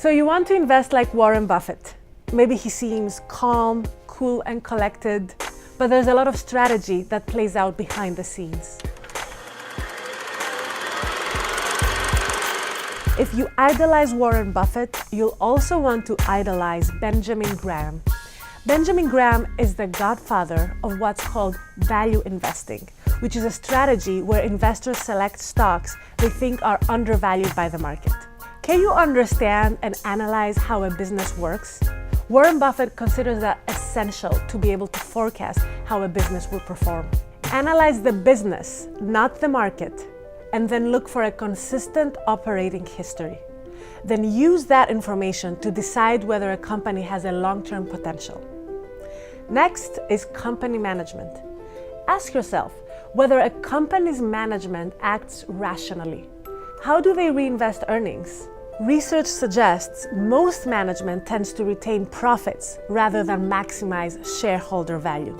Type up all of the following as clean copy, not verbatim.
So you want to invest like Warren Buffett. Maybe he seems calm, cool, and collected, but there's a lot of strategy that plays out behind the scenes. If you idolize Warren Buffett, you'll also want to idolize Benjamin Graham. Benjamin Graham is the godfather of what's called value investing, which is a strategy where investors select stocks they think are undervalued by the market. Can you understand and analyze how a business works? Warren Buffett considers that essential to be able to forecast how a business will perform. Analyze the business, not the market, and then look for a consistent operating history. Then use that information to decide whether a company has a long-term potential. Next is company management. Ask yourself whether a company's management acts rationally. How do they reinvest earnings? Research suggests most management tends to retain profits rather than maximize shareholder value.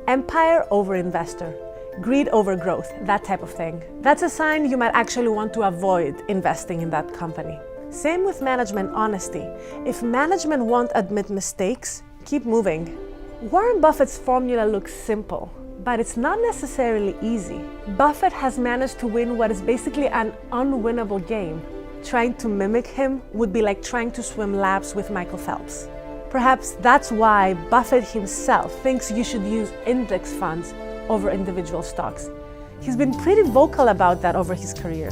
Empire over investor, greed over growth, that type of thing. That's a sign you might actually want to avoid investing in that company. Same with management honesty. If management won't admit mistakes, keep moving. Warren Buffett's formula looks simple, but it's not necessarily easy. Buffett has managed to win what is basically an unwinnable game. Trying to mimic him would be like trying to swim laps with Michael Phelps. Perhaps that's why Buffett himself thinks you should use index funds over individual stocks. He's been pretty vocal about that over his career.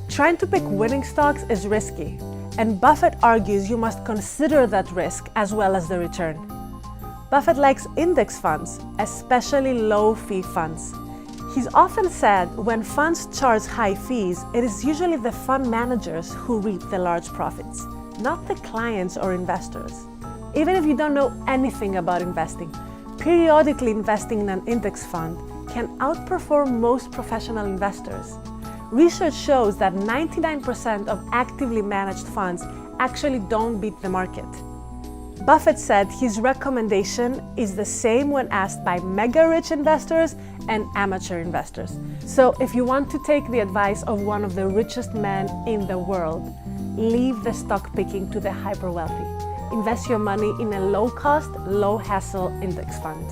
Trying to pick winning stocks is risky, and Buffett argues you must consider that risk as well as the return. Buffett likes index funds, especially low-fee funds. He's often said when funds charge high fees, it is usually the fund managers who reap the large profits, not the clients or investors. Even if you don't know anything about investing, periodically investing in an index fund can outperform most professional investors. Research shows that 99% of actively managed funds actually don't beat the market. Buffett said his recommendation is the same when asked by mega-rich investors and amateur investors. So if you want to take the advice of one of the richest men in the world, leave the stock picking to the hyper-wealthy. Invest your money in a low-cost, low-hassle index fund.